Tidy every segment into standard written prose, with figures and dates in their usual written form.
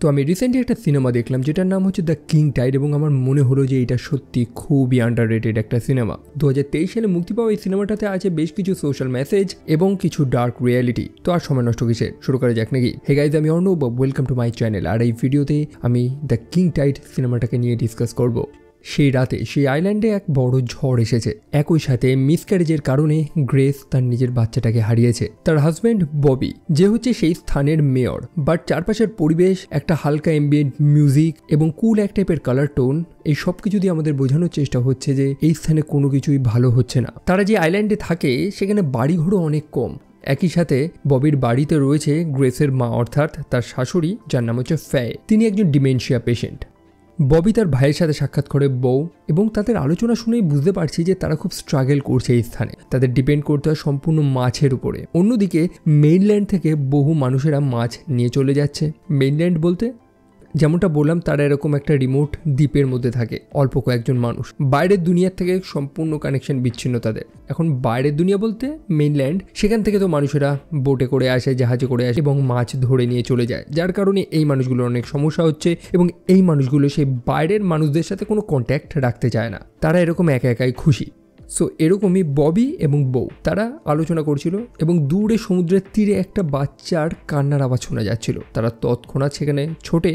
তো আমি রিসেন্টলি একটা সিনেমা দেখলাম যেটার নাম হচ্ছে দ্য কিং টাইড এবং আমার মনে হলো যে এটা সত্যি খুবই আন্ডাররেটেড একটা সিনেমা। 2023 সালে মুক্তি পাওয়া এই সিনেমাটাতে আছে বেশ কিছু সোশ্যাল মেসেজ এবং কিছু ডার্ক রিয়ালিটি। তো আর সময় নষ্ট কিসের, শুরু করা যাক নাকি? হে গাইজ, আমি Arnab, welcome to my channel. আর এই ভিডিওতে আমি দ্য কিং টাইড সিনেমাটাকে নিয়ে ডিসকাস করব। সেই রাতে সেই আইল্যান্ডে এক বড় ঝড় এসেছে। একই সাথে মিসক্যারেজের কারণে গ্রেস তার নিজের বাচ্চাটাকে হারিয়েছে। তার হাজব্যান্ড ববি, যে হচ্ছে সেই স্থানের মেয়র, বাট চারপাশের পরিবেশ, একটা হালকা এম্বিয়েন্ট মিউজিক এবং কুল এক টাইপের কালার টোন, এই সব কিছু দিয়ে আমাদের বোঝানোর চেষ্টা হচ্ছে যে এই স্থানে কোনো কিছুই ভালো হচ্ছে না। তারা যে আইল্যান্ডে থাকে সেখানে বাড়িঘরও অনেক কম। একই সাথে ববির বাড়িতে রয়েছে গ্রেসের মা, অর্থাৎ তার শাশুড়ি, যার নাম হচ্ছে ফ্যায়। তিনি একজন ডিমেনশিয়া পেশেন্ট। ববি তার ভাইয়ের সাথে সাক্ষাৎ করে বউ, এবং তাদের আলোচনা শুনেই বুঝতে পারছি যে তারা খুব স্ট্রাগল করছে এই স্থানে। তাদের ডিপেন্ড করতে হয় সম্পূর্ণ মাছের উপরে। অন্যদিকে মেইনল্যান্ড থেকে বহু মানুষেরা মাছ নিয়ে চলে যাচ্ছে। মেইনল্যান্ড বলতে যেমনটা বললাম, তারা এরকম একটা রিমোট দ্বীপের মধ্যে থাকে, অল্প কয়েকজন মানুষ। বাইরের দুনিয়ার থেকে সম্পূর্ণ কানেকশন বিচ্ছিন্ন তাদের। এখন বাইরের দুনিয়া বলতে মেইনল্যান্ড, সেখান থেকে তো মানুষেরা বোটে করে আসে, জাহাজে করে আসে এবং মাছ ধরে নিয়ে চলে যায়, যার কারণে এই মানুষগুলোর অনেক সমস্যা হচ্ছে এবং এই মানুষগুলো সেই বাইরের মানুষদের সাথে কোনো কন্ট্যাক্ট রাখতে চায় না। তারা এরকম একা একাই খুশি। সো এরকমই ববি এবং বউ তারা আলোচনা করছিল এবং দূরে সমুদ্রের তীরে একটা বাচ্চার কান্নার আওয়াজ শোনা যাচ্ছিল। তারা তৎক্ষণাৎ সেখানে ছোটে।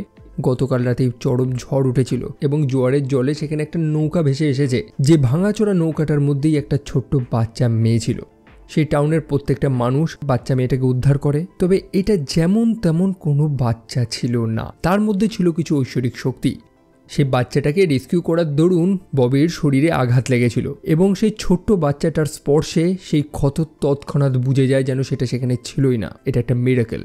গতকাল রাতেই চরম ঝড় উঠেছিল এবং জোয়ারের জলে সেখানে একটা নৌকা ভেসে এসেছে, যে ভাঙাচোরা নৌকাটার মধ্যেই একটা ছোট্ট বাচ্চা মেয়ে ছিল। সেই টাউনের প্রত্যেকটা মানুষ বাচ্চা মেয়েটাকে উদ্ধার করে, তবে এটা যেমন তেমন কোনো বাচ্চা ছিল না, তার মধ্যে ছিল কিছু ঐশ্বরিক শক্তি। সেই বাচ্চাটাকে রেস্কিউ করার দরুন ববির শরীরে আঘাত লেগেছিল এবং সেই ছোট্ট বাচ্চাটার স্পর্শে সেই ক্ষত তৎক্ষণাৎ বুঝে যায় যেন সেটা সেখানে ছিলই না। এটা একটা মিরাকেল।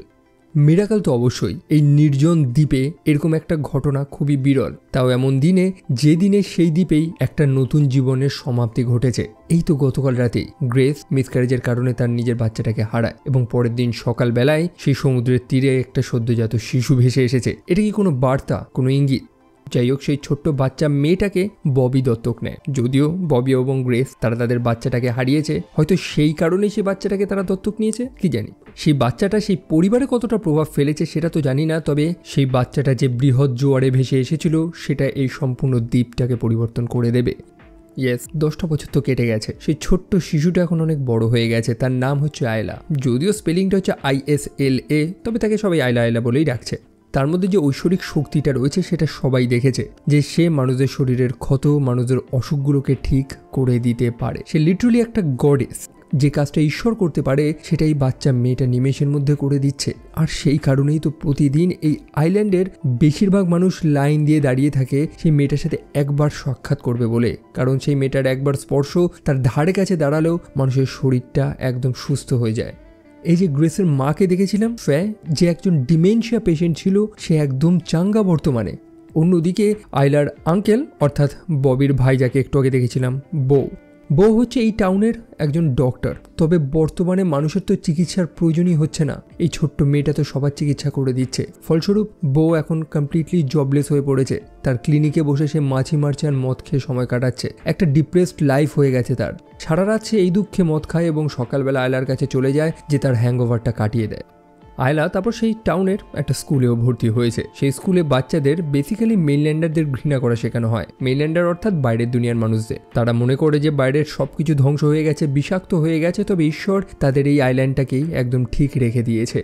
মিরাকেল তো অবশ্যই। এই নির্জন দ্বীপে এরকম একটা ঘটনা খুবই বিরল, তাও এমন দিনে যে দিনে সেই দ্বীপেই একটা নতুন জীবনের সমাপ্তি ঘটেছে। এই তো গতকাল রাতেই গ্রেস মিসক্যারেজের কারণে তার নিজের বাচ্চাটাকে হারায় এবং পরের দিন সকালবেলায় সেই সমুদ্রের তীরে একটা সদ্যজাত শিশু ভেসে এসেছে। এটা কি কোনো বার্তা, কোনো ইঙ্গিত? যাই হোক, সেই ছোট্ট বাচ্চা মেয়েটাকে ববি দত্তক নেয়। যদিও ববি এবং গ্রেস তারা তাদের বাচ্চাটাকে হারিয়েছে, হয়তো সেই কারণেই সেই বাচ্চাটাকে তারা দত্তক নিয়েছে, কি জানি। সেই বাচ্চাটা সেই পরিবারে কতটা প্রভাব ফেলেছে সেটা তো জানি না, তবে সেই বাচ্চাটা যে বৃহৎ জোয়ারে ভেসে এসেছিল সেটা এই সম্পূর্ণ দ্বীপটাকে পরিবর্তন করে দেবে। ইয়েস, 10টা বছর তো কেটে গেছে। সেই ছোট্ট শিশুটা এখন অনেক বড় হয়ে গেছে। তার নাম হচ্ছে আয়লা, যদিও স্পেলিংটা হচ্ছে ISLA, তবে তাকে সবাই আয়লা আয়লা বলেই ডাকছে। তার মধ্যে যে ঐশ্বরিক শক্তিটা রয়েছে সেটা সবাই দেখেছে, যে সে মানুষদের শরীরের ক্ষত, মানুষদের অসুখগুলোকে ঠিক করে দিতে পারে। সে লিটারালি একটা গডেস। যে কাজটা ঈশ্বর করতে পারে সেটাই বাচ্চা মেয়েটা নিমেষের মধ্যে করে দিচ্ছে। আর সেই কারণেই তো প্রতিদিন এই আইল্যান্ডের বেশিরভাগ মানুষ লাইন দিয়ে দাঁড়িয়ে থাকে সেই মেয়েটার সাথে একবার সাক্ষাৎ করবে বলে, কারণ সেই মেয়েটার একবার স্পর্শ তার ধারে কাছে দাঁড়ালেও মানুষের শরীরটা একদম সুস্থ হয়ে যায়। এই যে গ্রেসের মাকে দেখেছিলাম, ফ্যায়, যে একজন ডিমেনশিয়া পেশেন্ট ছিল, সে একদম চাঙ্গা বর্তমানে। অন্যদিকে আইলার আঙ্কেল, অর্থাৎ ববির ভাই, যাকে একটু আগে দেখেছিলাম, বউ হচ্ছে এই টাউনের একজন ডক্টর। তবে বর্তমানে মানুষের তো চিকিৎসার প্রয়োজনই হচ্ছে না, এই ছোট্ট মেয়েটা তো সবার চিকিৎসা করে দিচ্ছে। ফলস্বরূপ বউ এখন কমপ্লিটলি জবলেস হয়ে পড়েছে। তার ক্লিনিকে বসে সে মাছি মারছে আর মদ খেয়ে সময় কাটাচ্ছে। একটা ডিপ্রেসড লাইফ হয়ে গেছে তার। সারা রাত সে এই দুঃখে মদ খায় এবং সকালবেলা আয়লার কাছে চলে যায় যে তার হ্যাংওভারটা কাটিয়ে দেয়। আয়লা তারপর সেই টাউনের একটা স্কুলেও ভর্তি হয়েছে। সেই স্কুলে বাচ্চাদের বেসিক্যালি মেইনল্যান্ডারদের ঘৃণা করা শেখানো হয়। মেইনল্যান্ডার অর্থাৎ বাইরের দুনিয়ার মানুষদের। তারা মনে করে যে বাইরের সবকিছু ধ্বংস হয়ে গেছে, বিষাক্ত হয়ে গেছে, তবে ঈশ্বর তাদের এই আইল্যান্ডটাকেই একদম ঠিক রেখে দিয়েছে।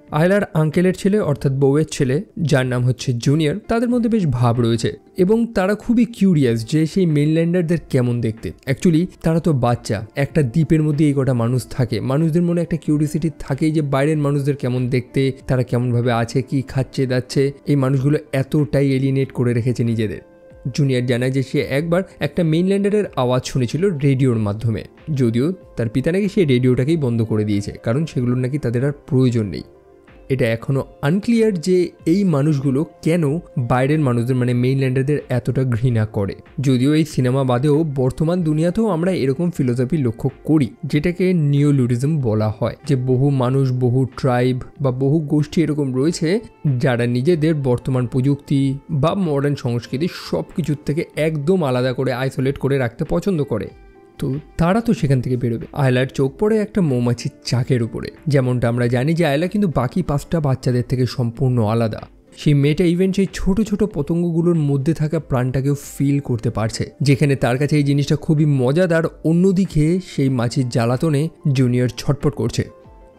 আয়লার আঙ্কেলের ছেলে, অর্থাৎ বউয়ের ছেলে, যার নাম হচ্ছে জুনিয়র, তাদের মধ্যে বেশ ভাব রয়েছে এবং তারা খুবই কিউরিয়াস যে সেই মেইনল্যান্ডারদের কেমন দেখতে। অ্যাকচুয়ালি তারা তো বাচ্চা, একটা দ্বীপের মধ্যে এই কটা মানুষ থাকে, মানুষদের মনে একটা কিউরিয়াসিটি থাকেই যে বাইরের মানুষদের কেমন দেখতে, তারা কেমনভাবে আছে, কি খাচ্ছে দাচ্ছে। এই মানুষগুলো এতটাই এলিনেট করে রেখেছে নিজেদের। জুনিয়র জানায় যে সে একবার একটা মেইনল্যান্ডারের আওয়াজ শুনেছিল রেডিওর মাধ্যমে, যদিও তার পিতা নাকি সেই রেডিওটাকেই বন্ধ করে দিয়েছে, কারণ সেগুলোর নাকি তাদের আর প্রয়োজন নেই। এটা এখনও আনক্লিয়ার যে এই মানুষগুলো কেন বাইরের মানুষদের মানে মেইনল্যান্ডারদের এতটা ঘৃণা করে। যদিও এই সিনেমা বাদেও বর্তমান দুনিয়াতেও আমরা এরকম ফিলোসফি লক্ষ্য করি, যেটাকে নিওলুডিজম বলা হয়, যে বহু মানুষ, বহু ট্রাইব বা বহু গোষ্ঠী এরকম রয়েছে যারা নিজেদের বর্তমান প্রযুক্তি বা মডার্ন সংস্কৃতি সব কিছুর থেকে একদম আলাদা করে আইসোলেট করে রাখতে পছন্দ করে। তো তারা তো সেখান থেকে বেরোবে। আয়লার চোখ পড়ে একটা মৌমাছির চাকের উপরে। যেমনটা আমরা জানি যে আয়লা কিন্তু বাকি 5টা বাচ্চাদের থেকে সম্পূর্ণ আলাদা। সেই মেয়েটা ইভেন সেই ছোট ছোট পতঙ্গগুলোর মধ্যে থাকা প্রাণটাকেও ফিল করতে পারছে, যেখানে তার কাছে এই জিনিসটা খুবই মজাদার। অন্যদিকে সেই মাছির জ্বালাতনে জুনিয়র ছটপট করছে।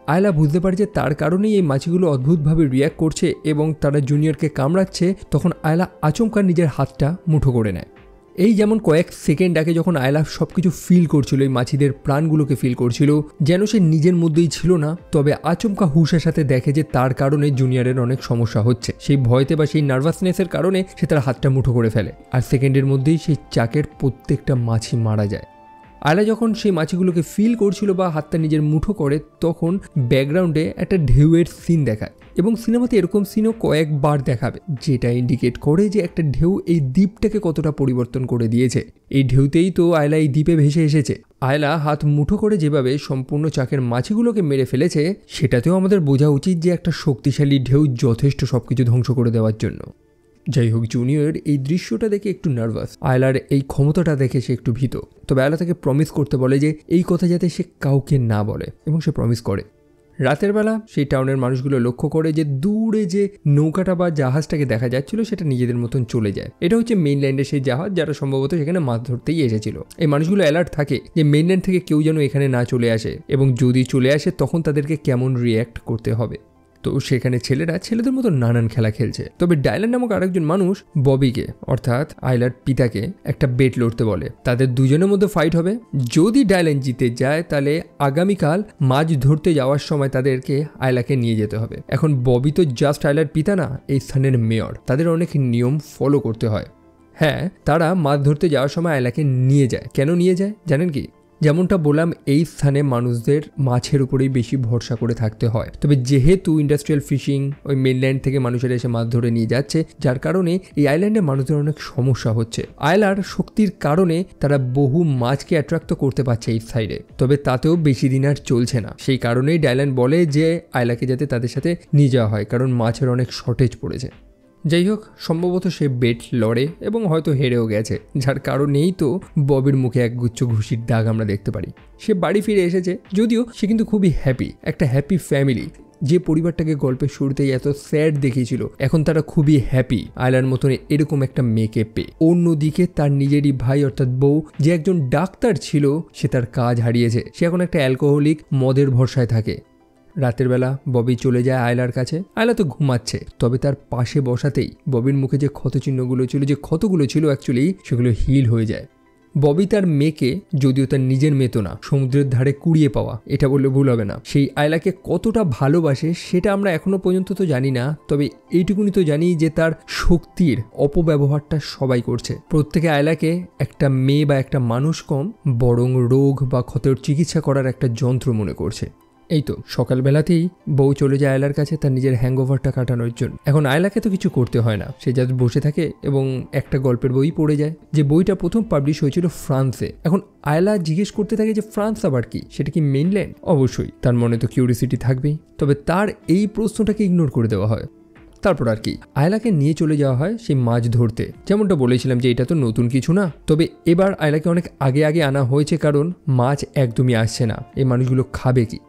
আয়লা বুঝতে পারে যে তার কারণেই এই মাছিগুলো অদ্ভুতভাবে রিয়্যাক্ট করছে এবং তারা জুনিয়রকে কামড়াচ্ছে। তখন আয়লা আচমকা নিজের হাতটা মুঠো করে নেয়। এই যেমন কয়েক সেকেন্ড আগে যখন আয়লা সব কিছু ফিল করছিল, এই মাছিদের প্রাণগুলোকে ফিল করছিল, যেন সে নিজের মধ্যেই ছিল না, তবে আচমকা হুশের সাথে দেখে যে তার কারণে জুনিয়রের অনেক সমস্যা হচ্ছে। সেই ভয়তে বা সেই নার্ভাসনেসের কারণে সে তার হাতটা মুঠো করে ফেলে, আর সেকেন্ডের মধ্যেই সেই চাকের প্রত্যেকটা মাছি মারা যায়। আয়লা যখন সেই মাছিগুলোকে ফিল করছিল বা হাতটা নিজের মুঠো করে, তখন ব্যাকগ্রাউন্ডে একটা ঢেউয়ের সিন দেখায় এবং সিনেমাতে এরকম সিনও কয়েকবার দেখাবে, যেটা ইন্ডিকেট করে যে একটা ঢেউ এই দ্বীপটাকে কতটা পরিবর্তন করে দিয়েছে। এই ঢেউতেই তো আয়লা এই দ্বীপে ভেসে এসেছে। আয়লা হাত মুঠো করে যেভাবে সম্পূর্ণ চাকের মাছিগুলোকে মেরে ফেলেছে, সেটাতেও আমাদের বোঝা উচিত যে একটা শক্তিশালী ঢেউ যথেষ্ট সবকিছু ধ্বংস করে দেওয়ার জন্য। যাই হোক, জুনিয়র এই দৃশ্যটা দেখে একটু নার্ভাস। আয়লার এই ক্ষমতাটা দেখে সে একটু ভীত। তবে আয়লা তাকে প্রমিস করতে বলে যে এই কথা যাতে সে কাউকে না বলে, এবং সে প্রমিস করে। রাতের বেলা সেই টাউনের মানুষগুলো লক্ষ্য করে যে দূরে যে নৌকাটা বা জাহাজটাকে দেখা যাচ্ছিল সেটা নিজেদের মতন চলে যায়। এটা হচ্ছে মেইনল্যান্ডের সেই জাহাজ, যারা সম্ভবত সেখানে মাছ ধরতেই এসেছিল। এই মানুষগুলো অ্যালার্ট থাকে যে মেইনল্যান্ড থেকে কেউ যেন এখানে না চলে আসে, এবং যদি চলে আসে তখন তাদেরকে কেমন রিয়্যাক্ট করতে হবে। তো সেখানে ছেলেরা ছেলেদের মতো নানান খেলা খেলছে। তবে ডায়লান নামক আরেকজন মানুষ ববিকে, অর্থাৎ আয়লার পিতাকে, একটা বেট লড়তে বলে। তাদের দুজনের মধ্যে ফাইট হবে। যদি ডায়লান জিতে যায় তাহলে আগামীকাল মাছ ধরতে যাওয়ার সময় তাদেরকে আয়লাকে নিয়ে যেতে হবে। এখন ববি তো জাস্ট আয়লার পিতা না, এই স্থানের মেয়র। তাদের অনেক নিয়ম ফলো করতে হয়। হ্যাঁ, তারা মাছ ধরতে যাওয়ার সময় আয়লাকে নিয়ে যায়। কেন নিয়ে যায় জানেন কি? যেমনটা বললাম, এই স্থানে মানুষদের মাছের উপরেই বেশি ভরসা করে থাকতে হয়। তবে যেহেতু ইন্ডাস্ট্রিয়াল ফিশিং, ওই মেনল্যান্ড থেকে মানুষেরা এসে মাছ ধরে নিয়ে যাচ্ছে, যার কারণে এই আইল্যান্ডে মানুষদের অনেক সমস্যা হচ্ছে। আয়লার শক্তির কারণে তারা বহু মাছকে অ্যাট্রাক্ট করতে পারছে এই সাইডে। তবে তাতেও বেশি দিন আর চলছে না। সেই কারণেই ডায়লান বলে যে আয়লাকে যাতে তাদের সাথে নিয়ে যাওয়া হয়, কারণ মাছের অনেক শর্টেজ পড়েছে। যাই হোক, সম্ভবত সে বেট লড়ে এবং হয়তো হেরেও গেছে, যার কারণেই তো ববির মুখে একগুচ্ছ ঘুষির দাগ আমরা দেখতে পারি। সে বাড়ি ফিরে এসেছে, যদিও সে কিন্তু খুবই হ্যাপি। একটা হ্যাপি ফ্যামিলি, যে পরিবারটাকে গল্পের শুরুতেই এত স্যাড দেখিয়েছিল, এখন তারা খুবই হ্যাপি আয়লার মতন এরকম একটা মেয়েকে পেয়ে। অন্যদিকে তার নিজেরই ভাই অর্থাৎ বউ, যে একজন ডাক্তার ছিল, সে তার কাজ হারিয়েছে। সে এখন একটা অ্যালকোহলিক, মদের ভরসায় থাকে। রাতের বেলা ববি চলে যায় আয়লার কাছে। আয়লা তো ঘুমাচ্ছে, তবে তার পাশে বসাতেই ববির মুখে যে ক্ষতচিহ্নগুলো ছিল, যে ক্ষতগুলো ছিল অ্যাকচুয়ালি, সেগুলো হিল হয়ে যায়। ববি তার মেয়েকে, যদিও তার নিজের মেয়ে তো না, সমুদ্রের ধারে কুড়িয়ে পাওয়া, এটা বললে ভুল হবে না, সেই আয়লাকে কতটা ভালোবাসে সেটা আমরা এখনো পর্যন্ত তো জানি না। তবে এইটুকুনি তো জানি যে তার শক্তির অপব্যবহারটা সবাই করছে। প্রত্যেকে আয়লাকে একটা মেয়ে বা একটা মানুষ কম, বরং রোগ বা ক্ষতের চিকিৎসা করার একটা যন্ত্র মনে করছে। এই তো সকালবেলাতেই বউ চলে যায় আয়লার কাছে তার নিজের হ্যাংওভারটা কাটানোর জন্য। এখন আয়লাকে তো কিছু করতে হয় না, সে জাস্ট বসে থাকে এবং একটা গল্পের বই পড়ে যায়, যে বইটা প্রথম পাবলিশ হয়েছিল ফ্রান্সে। এখন আয়লা জিজ্ঞেস করতে থাকে যে ফ্রান্স আবার কি, সেটা কি মেইনল্যান্ড? অবশ্যই তার মনে তো কিউরিসিটি থাকবেই। তবে তার এই প্রশ্নটাকে ইগনোর করে দেওয়া হয়। তারপর আর কি, আয়লাকে নিয়ে চলে যাওয়া হয় সেই মাছ ধরতে। যেমনটা বলেছিলাম যে এটা তো নতুন কিছু না, তবে এবার আয়লাকে অনেক আগে আগে আনা হয়েছে, কারণ মাছ একদমই আসছে না। এই মানুষগুলো খাবে কি?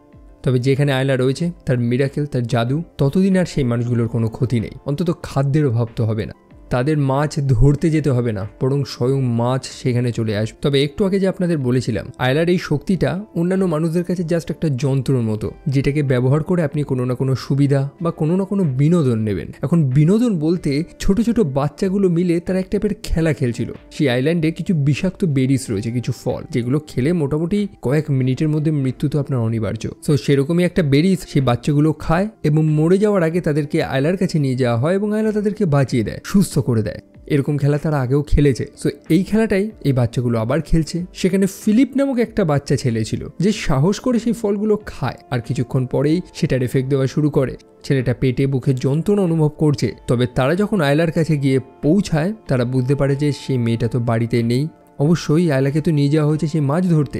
তবে যেখানে আয়লা রয়েছে, তার মিরাকেল, তার জাদু, ততদিন আর সেই মানুষগুলোর কোনো ক্ষতি নেই। অন্তত খাদ্যের অভাব তো হবে না। তাদের মাছ ধরতে যেতে হবে না, বরং স্বয়ং মাছ সেখানে চলে আসবে। তবে একটু আগে যে আপনাদের বলেছিলাম, আয়লার এই শক্তিটা অন্যান্য মানুষদের কাছে জাস্ট একটা যন্ত্রের মতো, যেটাকে ব্যবহার করে আপনি কোনো না কোনো সুবিধা বা কোনো না কোনো বিনোদন নেবেন। এখন বিনোদন বলতে ছোট ছোট বাচ্চাগুলো মিলে তারা এক টাইপের খেলা খেলছিল। সেই আইল্যান্ডে কিছু বিষাক্ত বেরিস রয়েছে, কিছু ফল, যেগুলো খেলে মোটামুটি কয়েক মিনিটের মধ্যে মৃত্যু তো আপনার অনিবার্য। তো সেরকমই একটা বেরিস সেই বাচ্চাগুলো খায় এবং মরে যাওয়ার আগে তাদেরকে আয়লার কাছে নিয়ে যাওয়া হয় এবং আয়লা তাদেরকে বাঁচিয়ে দেয়, সুস্থ করে দেয়। এরকম খেলা তারা আগেও খেলেছে। সো এই খেলাটাই এই বাচ্চাগুলো আবার খেলছে। সেখানে ফিলিপ নামক একটা বাচ্চা ছেলে ছিল, যে সাহস করে সেই ফলগুলো খায়, আর কিছুক্ষণ পরেই সেটার এফেক্ট দেওয়া শুরু করে। ছেলেটা পেটে বুকে যন্ত্রণা অনুভব করছে। তবে তারা যখন আয়লার কাছে গিয়ে পৌঁছায়, তারা বুঝতে পারে যে সেই মেয়েটা তো বাড়িতে নেই। অবশ্যই আয়লাকে তো নিয়ে যাওয়া হয়েছে সেই মাছ ধরতে।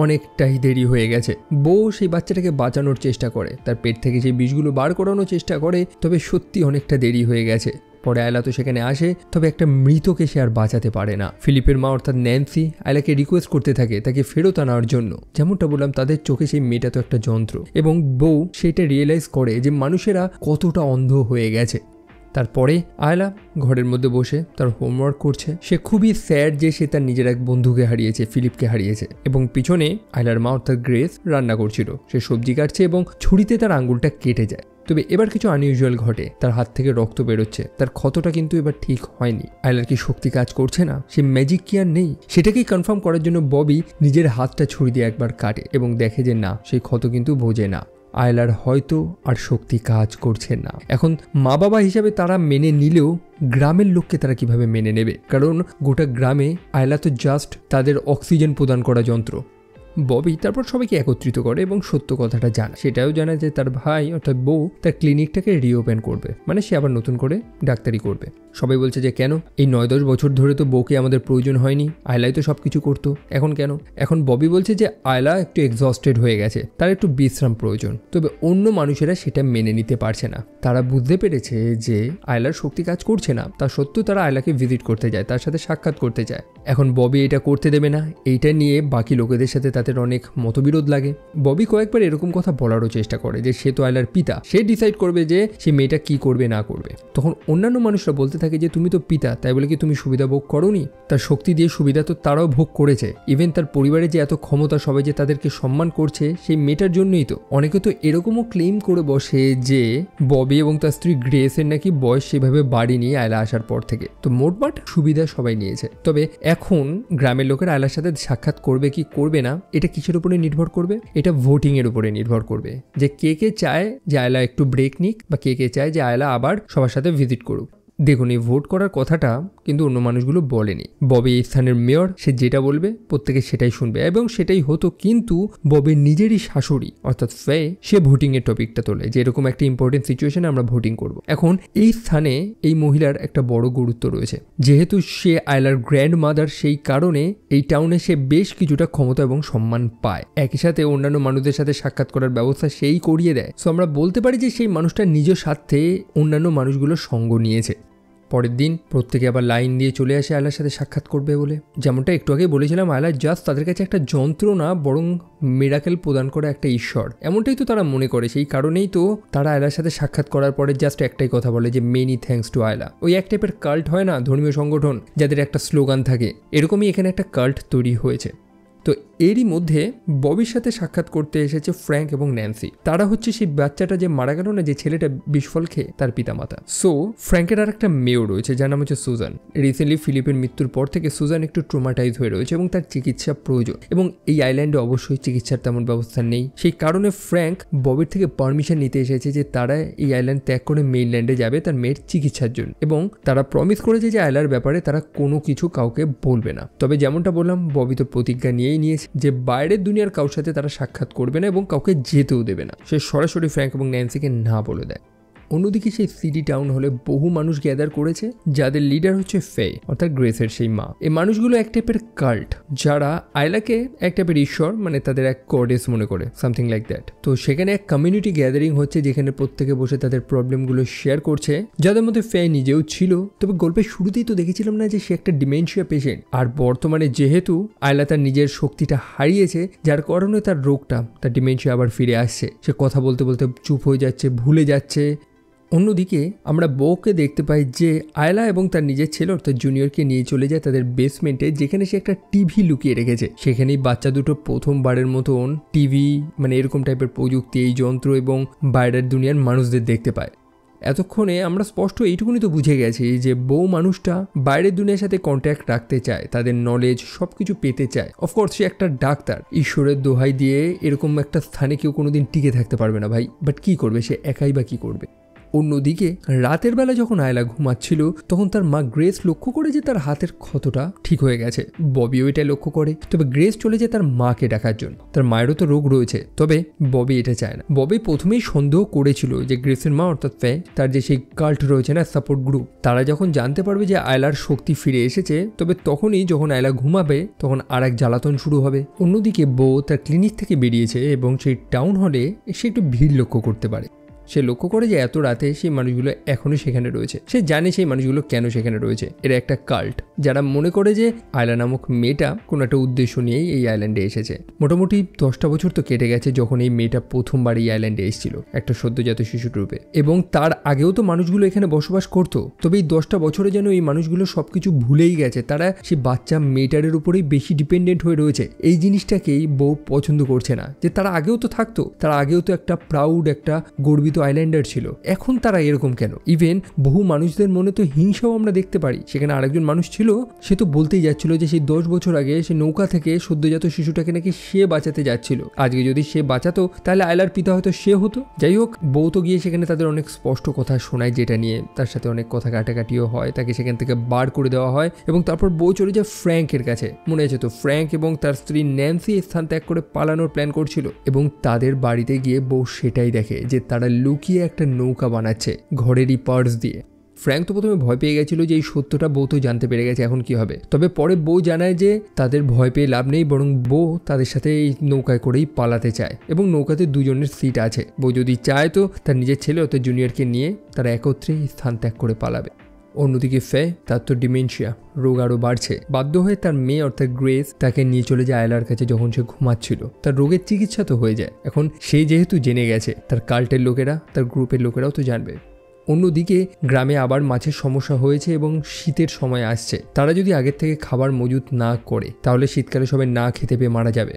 অনেকটাই দেরি হয়ে গেছে। বউ সেই বাচ্চাটাকে বাঁচানোর চেষ্টা করে, তার পেট থেকে সেই বিষগুলো বার করানোর চেষ্টা করে, তবে সত্যি অনেকটা দেরি হয়ে গেছে। পরে আয়লা তো সেখানে আসে, তবে একটা মৃতকে সে আর বাঁচাতে পারে না। ফিলিপের মা অর্থাৎ ন্যান্সি আয়লাকে রিকোয়েস্ট করতে থাকে তাকে ফেরত আনার জন্য। যেমনটা বললাম, তাদের চোখে সেই মেয়েটা তো একটা যন্ত্র, এবং বউ সেটা রিয়েলাইজ করে যে মানুষেরা কতটা অন্ধ হয়ে গেছে। তারপরে আয়লা ঘরের মধ্যে বসে তার হোমওয়ার্ক করছে। সে খুবই স্যাড যে সে তার নিজের এক বন্ধুকে হারিয়েছে, ফিলিপকে হারিয়েছে। এবং পিছনে আয়লার মা অর্থাৎ গ্রেস রান্না করছিল। সে সবজি কাটছে এবং ছুরিতে তার আঙ্গুলটা কেটে যায়। তবে এবার কিছু আনইউজুয়াল ঘটে, তার হাত থেকে রক্ত বেরোচ্ছে। তার ক্ষতটা কিন্তু এবার ঠিক হয়নি। আয়লার কি শক্তি কাজ করছে না, সে ম্যাজিক কি আর নেই, সেটাকেই কনফার্ম করার জন্য ববি নিজের হাতটা ছুরি দিয়ে একবার কাটে এবং দেখে যে না, সেই ক্ষত কিন্তু বোঝে না। আয়লার হয়তো আর শক্তি কাজ করছে না। এখন মা বাবা হিসাবে তারা মেনে নিলেও গ্রামের লোককে তারা কিভাবে মেনে নেবে, কারণ গোটা গ্রামে আয়লা তো জাস্ট তাদের অক্সিজেন প্রদান করা যন্ত্র। ববি তারপর সবাইকে একত্রিত করে এবং সত্য কথাটা জানা। সেটাও জানা যে তার ভাই অর্থাৎ বউ তার ক্লিনিকটাকে রিওপেন করবে, মানে সে আবার নতুন করে ডাক্তারি করবে। সবাই বলছে যে কেন, এই 9-10 বছর ধরে তো বউকে আমাদের প্রয়োজন হয়নি, আয়লাই তো সব কিছু করতো, এখন কেন? এখন ববি বলছে যে আয়লা একটু এক্সস্টেড হয়ে গেছে, তার একটু বিশ্রাম প্রয়োজন। তবে অন্য মানুষেরা সেটা মেনে নিতে পারছে না। তারা বুঝতে পেরেছে যে আয়লার শক্তি কাজ করছে না, তা সত্ত্বেও তারা আয়লাকে ভিজিট করতে যায়, তার সাথে সাক্ষাৎ করতে যায়। এখন ববি এটা করতে দেবে না। এইটা নিয়ে বাকি লোকেদের সাথে তাদের অনেক মতবিরোধ লাগে। ববি কয়েকবার এরকম কথা বলারও চেষ্টা করে যে সে তো আয়লার পিতা, সে ডিসাইড করবে যে সে মেয়েটা কি করবে না করবে। তখন অন্যান্য মানুষরা বলতে থাকে যে তুমি তো পিতা, তাই বলে কি তুমি সুবিধা ভোগ করোনি? তার শক্তি দিয়ে সুবিধা তো তারাও ভোগ করেছে। ইভেন তার পরিবারে যে এত ক্ষমতা, সবাই যে তাদেরকে সম্মান করছে সেই মেয়েটার জন্যই তো। অনেকে তো এরকমও ক্লেম করে বসে যে ববি এবং তার স্ত্রী গ্রেসের নাকি বয়স সেভাবে বাড়েনি আয়লা আসার পর থেকে। তো মোটমাট সুবিধা সবাই নিয়েছে। তবে এখন গ্রামের লোকের আয়লার সাথে সাক্ষাৎ করবে কি করবে না, এটা কিসের উপরে নির্ভর করবে? এটা ভোটিং এর উপরে নির্ভর করবে, যে কে কে চায় যে আয়লা একটু ব্রেক নিক বা কে কে চায় যে আয়লা আবার সবার সাথে ভিজিট করুক। দেখুন, এই ভোট করার কথাটা কিন্তু অন্য মানুষগুলো বলেনি। ববি এই স্থানের মেয়র, সে যেটা বলবে প্রত্যেকে সেটাই শুনবে এবং সেটাই হতো। কিন্তু ববির নিজেরই শাশুড়ি অর্থাৎ ফে, সে ভোটিং এর টপিকটা তোলে যে এরকম একটা ইম্পর্টেন্ট সিচুয়েশনে আমরা ভোটিং করব। এখন এই স্থানে এই মহিলার একটা বড় গুরুত্ব রয়েছে, যেহেতু সে আয়লার গ্র্যান্ড মাদার, সেই কারণে এই টাউনে সে বেশ কিছুটা ক্ষমতা এবং সম্মান পায়। একই সাথে অন্যান্য মানুষদের সাথে সাক্ষাৎ করার ব্যবস্থা সেই করিয়ে দেয়। সো আমরা বলতে পারি যে সেই মানুষটা নিজ স্বার্থে অন্যান্য মানুষগুলোর সঙ্গ নিয়েছে। পরের দিন প্রত্যেকে আবার লাইন দিয়ে চলে আসে আয়লার সাথে সাক্ষাৎ করবে বলে। যেমনটা একটু আগে বলেছিলাম, আয়লা জাস্ট তাদের কাছে একটা যন্ত্র না, বরং মিরাকেল প্রদান করা একটা ঈশ্বর, এমনটাই তো তারা মনে করে। সেই কারণেই তো তারা আয়লার সাথে সাক্ষাৎ করার পরে জাস্ট একটাই কথা বলে যে মেনি থ্যাঙ্কস টু আয়লা। ওই এক টাইপের কাল্ট হয় না, ধর্মীয় সংগঠন যাদের একটা স্লোগান থাকে, এরকমই এখানে একটা কাল্ট তৈরি হয়েছে। তো এরই মধ্যে ববির সাথে সাক্ষাৎ করতে এসেছে ফ্র্যাঙ্ক এবং ন্যান্সি। তারা হচ্ছে সেই বাচ্চাটা যে মারা গেল না, যে ছেলেটা বিষফল খেয়ে, তার পিতামাতা। সো ফ্র্যাঙ্কের আর একটা মেয়েও রয়েছে যার নাম হচ্ছে সুজান। রিসেন্টলি ফিলিপের মৃত্যুর পর থেকে সুজান একটু ট্রমাটাইজ হয়ে রয়েছে এবং তার চিকিৎসা প্রয়োজন, এবং এই আইল্যান্ডে অবশ্যই চিকিৎসার তেমন ব্যবস্থা নেই। সেই কারণে ফ্র্যাঙ্ক ববির থেকে পারমিশন নিতে এসেছে যে তারা এই আইল্যান্ড ত্যাগ করে মেইনল্যান্ডে যাবে তার মেয়ের চিকিৎসার জন্য, এবং তারা প্রমিস করেছে যে আয়লার ব্যাপারে তারা কোনো কিছু কাউকে বলবে না। তবে যেমনটা বললাম, ববি তো প্রতিজ্ঞা নিয়েই নিয়েছে যে বাইরের দুনিয়ার কারোর সাথে তারা সাক্ষাৎ করবে না এবং কাউকে যেতেও দেবে না। সে সরাসরি ফ্র্যাঙ্ক এবং ন্যান্সিকে না বলে দেয়। অন্যদিকে সেই সিটি টাউন হলে বহু মানুষ গ্যাদার করেছে, যাদের লিডার হচ্ছে ফে অর্থাৎ গ্রেসের সেই মা। এই মানুষগুলো এক টাইপের কাল্ট, যারা আয়লাকে এক টাইপের ঈশ্বর, মানে তাদের এক গডেস মনে করে, সামথিং লাইক দ্যাট। তো সেখানে এক কমিউনিটি গ্যাদারিং হচ্ছে, যেখানে প্রত্যেকে বসে তাদের প্রবলেমগুলো শেয়ার করছে, যাদের মধ্যে ফে নিজেও ছিল। তবে গল্পের শুরুতেই তো দেখেছিলাম না যে সে একটা ডিমেনশিয়া পেশেন্ট, আর বর্তমানে যেহেতু আয়লা তার নিজের শক্তিটা হারিয়েছে, যার কারণে তার রোগটা, তার ডিমেনশিয়া আবার ফিরে আসছে। সে কথা বলতে বলতে চুপ হয়ে যাচ্ছে, ভুলে যাচ্ছে। অন্যদিকে আমরা বউকে দেখতে পাই যে আয়লা এবং তার নিজের ছেলে অর্থাৎ জুনিয়রকে নিয়ে চলে যায় তাদের বেসমেন্টে, যেখানে সে একটা টিভি লুকিয়ে রেখেছে। সেখানেই বাচ্চা দুটো প্রথমবারের মতন টিভি, মানে এরকম টাইপের প্রযুক্তি, এই যন্ত্র এবং বাইরের দুনিয়ার মানুষদের দেখতে পায়। এতক্ষণে আমরা স্পষ্ট এইটুকুনি তো বুঝে গেছি যে বউ মানুষটা বাইরের দুনিয়ার সাথে কন্ট্যাক্ট রাখতে চায়, তাদের নলেজ সবকিছু পেতে চায়। অফকোর্স সে একটা ডাক্তার, ঈশ্বরের দোহাই দিয়ে এরকম একটা স্থানে কেউ কোনোদিন টিকে থাকতে পারবে না ভাই, বাট কি করবে সে, একাই বা কি করবে। অন্যদিকে রাতের বেলা যখন আয়লা ঘুমাচ্ছিল, তখন তার মা গ্রেস লক্ষ্য করে যে তার হাতের ক্ষতটা ঠিক হয়ে গেছে। ববিও এটা লক্ষ্য করে। তবে গ্রেস চলে যায় তার মাকে ডাকার জন্য, তার মায়েরও তো রোগ রয়েছে। তবে ববি এটা চায় না। ববি প্রথমেই সন্দেহ করেছিল যে গ্রেসের মা অর্থাৎ ফে, তার যে সেই কাল্ট রয়েছে না, সাপোর্ট গ্রুপ, তারা যখন জানতে পারবে যে আয়লার শক্তি ফিরে এসেছে, তবে তখনই যখন আয়লা ঘুমাবে তখন আর এক জ্বালাতন শুরু হবে। অন্যদিকে বউ তার ক্লিনিক থেকে বেরিয়েছে এবং সেই টাউন হলে সে একটু ভিড় লক্ষ্য করতে পারে। সে লক্ষ্য করে যে এত রাতে সেই মানুষগুলো এখনো সেখানে রয়েছে। সে জানে সেই মানুষগুলো কেন সেখানে রয়েছে। এরা একটা কাল্ট, যারা মনে করে যে আয়লা নামক মেয়েটা কোনো একটা উদ্দেশ্য নিয়েই এই আইল্যান্ডে এসেছে। মোটামুটি 10টা বছর তো কেটে গেছে যখন এই মেয়েটা প্রথমবার এই আইল্যান্ডে এসেছিল একটা সদ্যজাত শিশুর রূপে, এবং তার আগেও তো মানুষগুলো এখানে বসবাস করতো। তবে এই 10টা বছরে যেন এই মানুষগুলো সবকিছু ভুলেই গেছে, তারা সেই বাচ্চা মেয়েটারের উপরেই বেশি ডিপেন্ডেন্ট হয়ে রয়েছে। এই জিনিসটাকেই বউ পছন্দ করছে না, যে তারা আগেও তো থাকতো, তারা আগেও তো একটা প্রাউড একটা গর্বিত আইল্যান্ডার ছিল, এখন তারা এরকম কেন? ইভেন বহু মানুষদের মনে তো হিংসাও আমরা দেখতে পারি। সেখানে আরেকজন মানুষ ছিল, সে তো বলতেই যাচ্ছিল যে সেই 10 বছর আগে সে নৌকা থেকে সদ্যজাত শিশুটাকে নাকি সে বাঁচাতে যাচ্ছিল। আজকে যদি সে বাঁচাতো তাহলে আয়লার পিতা হয়তো সে হতো। যাই হোক, বউ তো গিয়ে সেখানে তাদের অনেক স্পষ্ট কথা শোনায়, যেটা নিয়ে তার সাথে অনেক কথা কাটাকাটিও হয়, তাকে সেখান থেকে বার করে দেওয়া হয় এবং তারপর বউ চলে যায় ফ্র্যাঙ্কের কাছে। মনে আছে তো, ফ্র্যাঙ্ক এবং তার স্ত্রী ন্যান্সি স্থান ত্যাগ করে পালানোর প্ল্যান করছিল এবং তাদের বাড়িতে গিয়ে বউ সেটাই দেখে যে তারা লুকিয়ে একটা নৌকা বানাচ্ছে ঘরেরই পার্স দিয়ে। ফ্র্যাঙ্ক তো প্রথমে ভয় পেয়ে গেছিল যে এই সত্যটা বউ তো জানতে পেরে গেছে, এখন কি হবে। তবে পরে বউ জানায় যে তাদের ভয় পেয়ে লাভ নেই, বরং বউ তাদের সাথে এই নৌকায় করেই পালাতে চায় এবং নৌকাতে দুজনের সিট আছে। বউ যদি চায় তো তার নিজের ছেলে অর্থাৎ জুনিয়রকে নিয়ে তারা একত্রে স্থান ত্যাগ করে পালাবে। অন্যদিকে ফে, তার তো ডিমেনশিয়া, রোগ আরও বাড়ছে। বাধ্য হয়ে তার মেয়ে অর্থাৎ গ্রেস তাকে নিয়ে চলে যায় আয়লার কাছে যখন সে ঘুমাচ্ছিল। তার রোগের চিকিৎসা তো হয়ে যায়। এখন সে যেহেতু জেনে গেছে, তার কাল্টের লোকেরা, তার গ্রুপের লোকেরাও তো জানবে। অন্যদিকে গ্রামে আবার মাছের সমস্যা হয়েছে এবং শীতের সময় আসছে। তারা যদি আগের থেকে খাবার মজুত না করে তাহলে শীতকালে সবাই না খেতে পেয়ে মারা যাবে।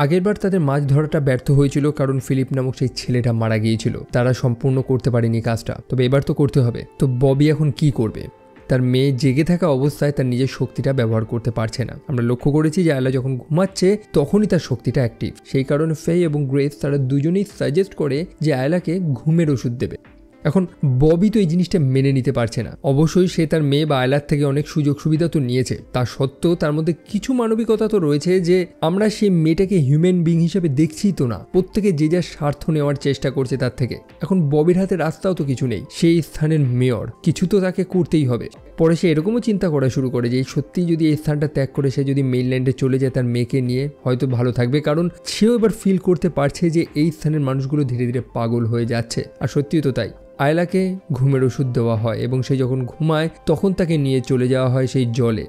আগেরবার তাদের মাছ ধরাটা ব্যর্থ হয়েছিল কারণ ফিলিপ নামক সেই ছেলেটা মারা গিয়েছিল, তারা সম্পূর্ণ করতে পারেনি কাজটা। তবে এবার তো করতে হবে। তো ববি এখন কি করবে? তার মেয়ে জেগে থাকা অবস্থায় তার নিজের শক্তিটা ব্যবহার করতে পারছে না। আমরা লক্ষ্য করেছি যে আয়লা যখন ঘুমাচ্ছে তখনই তার শক্তিটা অ্যাক্টিভ। সেই কারণে ফে এবং গ্রেস তারা দুজনেই সাজেস্ট করে যে আয়লাকে ঘুমের ওষুধ দেবে। এখন ববি তো এই জিনিসটা মেনে নিতে পারছে না। অবশ্যই সে তার মেয়ে বা আয়লার থেকে অনেক সুযোগ সুবিধা তো নিয়েছে, তা সত্ত্বেও তার মধ্যে কিছু মানবিকতা তো রয়েছে যে আমরা সেই মেয়েটাকে হিউম্যান বিং হিসেবে দেখছি তো না, প্রত্যেকে যে যার স্বার্থ নেওয়ার চেষ্টা করছে তার থেকে। এখন ববির হাতে রাস্তাও তো কিছু নেই, সেই স্থানের মেয়র, কিছু তো তাকে করতেই হবে। পরে সে এরকমও চিন্তা করা শুরু করে যে সত্যিই যদি এই স্থানটা ত্যাগ করে সে যদি মেইনল্যান্ডে চলে যায় তার মেয়েকে নিয়ে, হয়তো ভালো থাকবে। কারণ সেও এবার ফিল করতে পারছে যে এই স্থানের মানুষগুলো ধীরে ধীরে পাগল হয়ে যাচ্ছে। আর সত্যিই তো তাই। আয়লাকে ঘুমের ওষুধ দেওয়া হয় এবং সে যখন ঘুমায় তখন তাকে নিয়ে চলে যাওয়া হয় সেই জলে।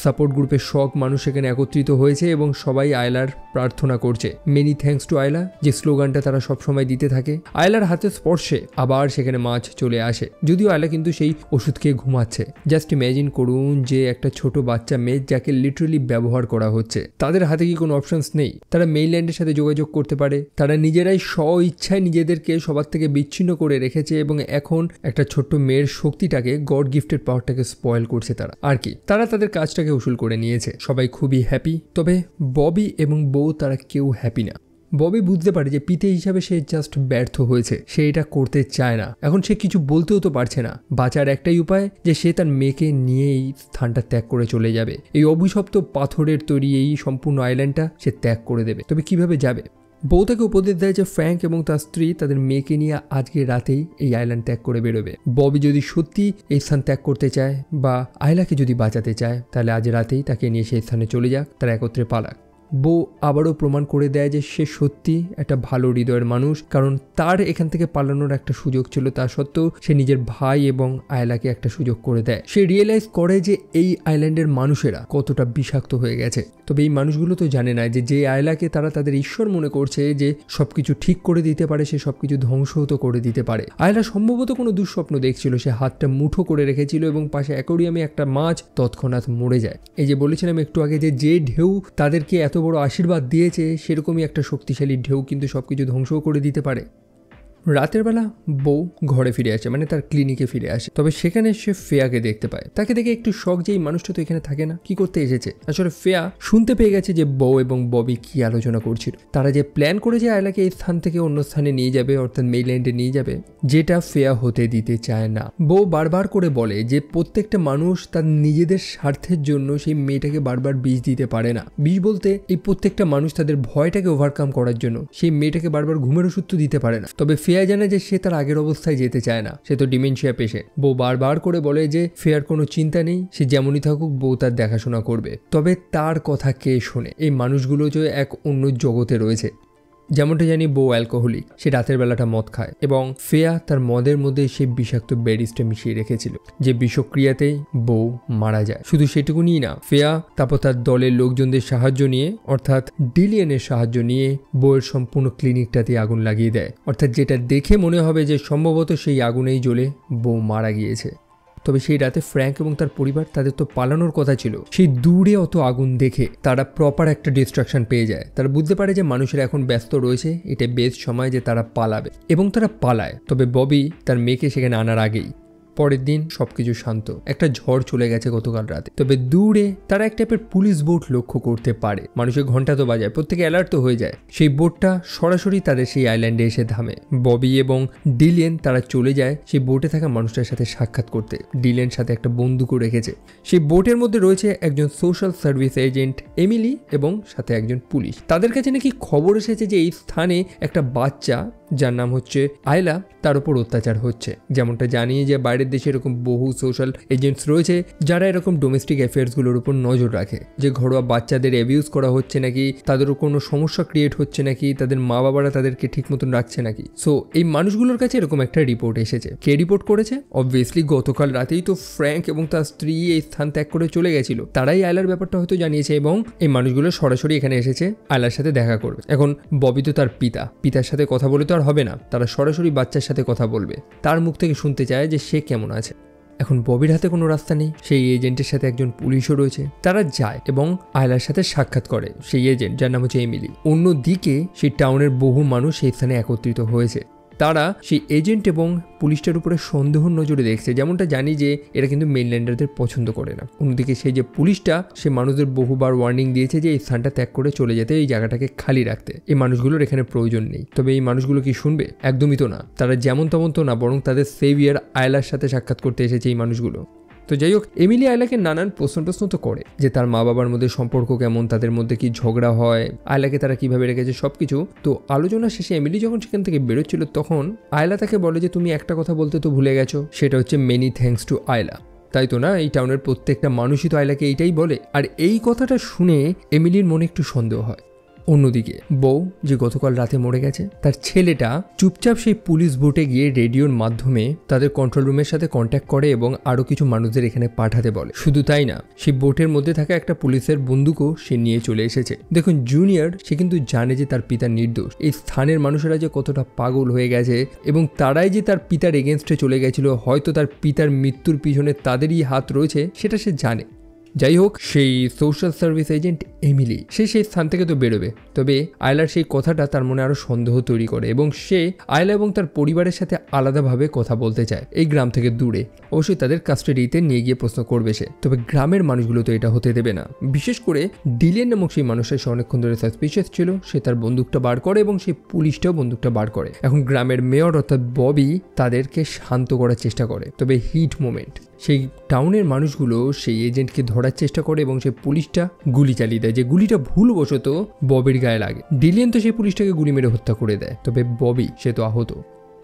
সাপোর্ট গ্রুপের শখ মানুষ সেখানে একত্রিত হয়েছে এবং সবাই আয়লার প্রার্থনা করছে। মেনি থ্যাঙ্কস টু আয়লা, যে স্লোগানটা তারা সবসময় দিতে থাকে। আয়লার হাতের স্পর্শে আবার সেখানে মাছ চলে আসে, যদিও আয়লা কিন্তু সেই ওষুধ খেয়ে ঘুমাচ্ছে। জাস্ট ইম্যাজিন করুন যে একটা ছোট বাচ্চা মেয়ে যাকে লিটারালি ব্যবহার করা হচ্ছে, তাদের হাতে কি কোনো অপশনস নেই? তারা মেইনল্যান্ডের সাথে যোগাযোগ করতে পারে, তারা নিজেরাই স্ব ইচ্ছায় নিজেদেরকে সবার থেকে বিচ্ছিন্ন করে রেখেছে এবং এখন একটা ছোট্ট মেয়ের শক্তিটাকে, গড গিফটেড পাওয়ারটাকে স্পয়েল করছে তারা। আর কি, তারা তাদের কাজটাকে উসুল করে নিয়েছে। সবাই খুবই হ্যাপি। তবে ববি এবং বউ তারা কেউ হ্যাপি না। ববি বুঝতে পারে যে পিতা হিসাবে সে জাস্ট ব্যর্থ হয়েছে, সে এটা করতে চায় না। এখন সে কিছু বলতেও তো পারছে না। বাঁচার একটাই উপায় যে সে তার মেয়েকে নিয়ে এই স্থানটা ত্যাগ করে চলে যাবে। এই অভিশপ্ত পাথরের তৈরি এই সম্পূর্ণ আইল্যান্ডটা সে ত্যাগ করে দেবে। তবে কিভাবে যাবে? বউ তাকে উপদেশ দেয় যে ফ্র্যাঙ্ক এবং তার স্ত্রী তাদের মেয়েকে নিয়ে আজকে রাতেই এই আইল্যান্ড ত্যাগ করে বেরোবে। ববি যদি সত্যি এই স্থান ত্যাগ করতে চায় বা আয়লাকে যদি বাঁচাতে চায় তাহলে আজ রাতেই তাকে নিয়ে সেই স্থানে চলে যাক, তারা একত্রে পালাক। বউ আবারও প্রমাণ করে দেয় যে সে সত্যি একটা ভালো হৃদয়ের মানুষ, কারণ তার এখান থেকে পালানোর একটা সুযোগ ছিল, তা সত্ত্বেও সে নিজের ভাই এবং আয়লাকে একটা সুযোগ করে দেয়। সে রিয়েলাইজ করে যে এই আইল্যান্ডের মানুষেরা কতটা বিষাক্ত হয়ে গেছে। তবে এই মানুষগুলো তো জানে না যে আয়লাকে তারা তাদের ঈশ্বর মনে করছে, যে সবকিছু ঠিক করে দিতে পারে, সে সবকিছু ধ্বংসও তো করে দিতে পারে। আয়লা সম্ভবত কোনো দুঃস্বপ্ন দেখছিল, সে হাতটা মুঠো করে রেখেছিল এবং পাশে অ্যাকোরিয়ামে একটা মাছ তৎক্ষণাৎ মরে যায়। এই যে বলেছিলাম একটু আগে যে ঢেউ তাদেরকে এত বড় আশীর্বাদ দিয়েছে, সেরকমই একটা শক্তিশালী ঢেউ কিন্তু সবকিছু ধ্বংসও করে দিতে পারে। রাতের বেলা বউ ঘরে ফিরে আসে, মানে তার ক্লিনিকে ফিরে আসে। তবে সেখানে সে ফেয়াকে দেখতে পায়। তাকে দেখে একটু শখ যে এই মানুষটা তো এখানে থাকে না, কি করতে এসেছে। আসলে ফেয়া শুনতে পেয়ে গেছে যে বউ এবং ববি কি আলোচনা করছিল। তারা যে প্ল্যান করেছে আয়লাকে এই স্থান থেকে অন্য স্থানে নিয়ে যাবে, অর্থাৎ মেইল্যান্ডে নিয়ে যাবে, যেটা ফেয়া হতে দিতে চায় না। বউ বারবার করে বলে যে প্রত্যেকটা মানুষ তার নিজেদের স্বার্থের জন্য সেই মেয়েটাকে বারবার বিষ দিতে পারে না। বিষ বলতে এই প্রত্যেকটা মানুষ তাদের ভয়টাকে ওভারকাম করার জন্য সেই মেয়েটাকে বারবার ঘুমের ওষুধ তো দিতে পারে না। তবে ফেয়া জানে যে সে তার আগের অবস্থায় যেতে চায় না, সে তো ডিমেনশিয়া পেশে। বউ বারবার করে বলে যে ফেয়ার কোনো চিন্তা নেই, সে যেমনই থাকুক বউ তার দেখাশোনা করবে। তবে তার কথা কে শোনে? এই মানুষগুলো যে এক অন্য জগতে রয়েছে। যেমনটা জানি বউ অ্যালকোহলিক, সে রাতের বেলাটা মদ খায় এবং ফেয়া তার মদের মধ্যে সেই বিষাক্ত বেরিসটা মিশিয়ে রেখেছিল, যে বিষক্রিয়াতেই বউ মারা যায়। শুধু সেটুকুনি না, ফেয়া তারপর তার দলের লোকজনদের সাহায্য নিয়ে, অর্থাৎ ডিলিয়ানের সাহায্য নিয়ে বউয়ের সম্পূর্ণ ক্লিনিকটাতে আগুন লাগিয়ে দেয়, অর্থাৎ যেটা দেখে মনে হবে যে সম্ভবত সেই আগুনেই জ্বলে বউ মারা গিয়েছে। তবে সেই রাতে ফ্র্যাঙ্ক এবং তার পরিবার, তাদের তো পালানোর কথা ছিল। সেই দূরে অত আগুন দেখে তারা প্রপার একটা ডিস্ট্রাকশন পেয়ে যায়। তারা বুঝতে পারে যে মানুষেরা এখন ব্যস্ত রয়েছে, এটা বেস্ট সময় যে তারা পালাবে, এবং তারা পালায়। তবে ববি তার মেয়েকে সেখানে আনার আগেই পরের দিন সবকিছু শান্ত। একটা ঝড় চলে গেছে গতকাল রাতে। তবে দূরে তারা এক টাইপের পুলিশ বোট লক্ষ্য করতে পারে। মানুষের ঘন্টা তো বাজায়, প্রত্যেকে অ্যালার্ট তো হয়ে যায়। সেই বোটটা সরাসরি তাদের সেই আইল্যান্ডে এসে থামে। ববি এবং ডিলিয়ান তারা চলে যায় সেই বোটে থাকা মানুষটার সাথে সাক্ষাৎ করতে। ডিলিয়ান সাথে একটা বন্দুকও রেখেছে। সেই বোটের মধ্যে রয়েছে একজন সোশ্যাল সার্ভিস এজেন্ট এমিলি এবং সাথে একজন পুলিশ। তাদের কাছে নাকি খবর এসেছে যে এই স্থানে একটা বাচ্চা, যার নাম হচ্ছে আয়লা, তার উপর অত্যাচার হচ্ছে। যেমনটা জানি যে বাইরের দেশে এরকম বহু সোশ্যাল এজেন্টস রয়েছে যারা এরকম ডোমেস্টিক অ্যাফেয়ার্সগুলোর উপর নজর রাখে, যে ঘরোয়া বাচ্চাদের অ্যাবিউজ করা হচ্ছে নাকি, তাদের কোনো সমস্যা ক্রিয়েট হচ্ছে নাকি, তাদের মা বাবারা তাদেরকে ঠিক মতন রাখছে নাকি। সো এই মানুষগুলোর কাছে এরকম একটা রিপোর্ট এসেছে। কে রিপোর্ট করেছে? অবভিয়াসলি গতকাল রাতেই তো ফ্র্যাঙ্ক এবং তার স্ত্রী এই স্থান ত্যাগ করে চলে গেছিল। তারাই আয়লার ব্যাপারটা হয়তো জানিয়েছে এবং এই মানুষগুলো সরাসরি এখানে এসেছে আয়লার সাথে দেখা করবে। এখন ববি তো তার পিতার সাথে কথা বলে তো আর হবে না, তারা সরাসরি বাচ্চার সাথে কথা বলবে, তার মুখ থেকে শুনতে চায় যে সে কেমন আছে। এখন ববির হাতে কোনো রাস্তা নেই। সেই এজেন্টের সাথে একজন পুলিশও রয়েছে। তারা যায় এবং আয়লার সাথে সাক্ষাৎ করে সেই এজেন্ট, যার নাম হচ্ছে এমিলি। অন্যদিকে সেই টাউনের বহু মানুষ সেই স্থানে একত্রিত হয়েছে। তারা সেই এজেন্ট এবং পুলিশটার উপরে সন্দেহ নজরে দেখছে। যেমনটা জানি যে এরা কিন্তু মেইনল্যান্ডারদের পছন্দ করে না। অন্যদিকে সেই যে পুলিশটা, সে মানুষদের বহুবার ওয়ার্নিং দিয়েছে যে এই স্থানটা ত্যাগ করে চলে যেতে, এই জায়গাটাকে খালি রাখতে, এই মানুষগুলোর এখানে প্রয়োজন নেই। তবে এই মানুষগুলো কি শুনবে? একদমই তো না। তারা যেমন তেমন তো না, বরং তাদের সেভিয়ার আয়লার সাথে সাক্ষাৎ করতে এসেছে এই মানুষগুলো। তো যাই হোক, এমিলি আয়লাকে নানান প্রশ্ন তো করে যে তার মা বাবার মধ্যে সম্পর্ক কেমন, তাদের মধ্যে কি ঝগড়া হয়, আয়লাকে তারা কিভাবে রেখেছে, সবকিছু। তো আলোচনা শেষে এমিলি যখন সেখান থেকে বেরোচ্ছিল তখন আয়লা তাকে বলে যে তুমি একটা কথা বলতে তো ভুলে গেছো, সেটা হচ্ছে মেনি থ্যাঙ্কস টু আয়লা। তাই তো না, এই টাউনের প্রত্যেকটা মানুষই তো আয়লাকে এইটাই বলে। আর এই কথাটা শুনে এমিলির মনে একটু সন্দেহ হয়। অন্যদিকে বউ, যে গতকাল রাতে মরে গেছে, তার ছেলেটা চুপচাপ সেই পুলিশ বোটে গিয়ে রেডিওর মাধ্যমে তাদের কন্ট্রোল রুমের সাথে কন্ট্যাক্ট করে এবং আরো কিছু মানুষদের এখানে পাঠাতে বলে। শুধু তাই না, সেই বোটের মধ্যে থাকা একটা পুলিশের বন্দুকও সে নিয়ে চলে এসেছে। দেখুন, জুনিয়র সে কিন্তু জানে যে তার পিতা নির্দোষ। এই স্থানের মানুষেরা যে কতটা পাগল হয়ে গেছে এবং তারাই যে তার পিতার এগেনস্টে চলে গেছিল, হয়তো তার পিতার মৃত্যুর পিছনে তাদেরই হাত রয়েছে, সেটা সে জানে। যাই হোক, সেই সোশ্যাল সার্ভিস এজেন্ট এমিলি সে সেই স্থান থেকে তো বেরোবে। তবে আয়লার সেই কথাটা তার মনে আরো সন্দেহ তৈরি করে এবং সে আয়লা এবং তার পরিবারের সাথে আলাদাভাবে কথা বলতে চায়, এই গ্রাম থেকে দূরে। অবশ্যই তাদের কাস্টাডিতে নিয়ে গিয়ে প্রশ্ন করবে সে। তবে গ্রামের মানুষগুলো তো এটা হতে দেবে না। বিশেষ করে ডিলিয়ান নামক সেই মানুষটা সে অনেকক্ষণ ধরে সাসপিশিয়াস ছিল। সে তার বন্দুকটা বার করে এবং সেই পুলিশটাও বন্দুকটা বার করে। এখন গ্রামের মেয়র অর্থাৎ ববি তাদেরকে শান্ত করার চেষ্টা করে। তবে হিট মোমেন্ট, সেই টাউনের মানুষগুলো সেই এজেন্টকে ধরার চেষ্টা করে এবং সেই পুলিশটা গুলি চালিয়ে দেয়, যে গুলিটা ভুলবশত ববির গায়ে লাগে। ডিলিয়ান তো সেই পুলিশটাকে গুলি মেরে হত্যা করে দেয়। তবে ববি সে তো আহত।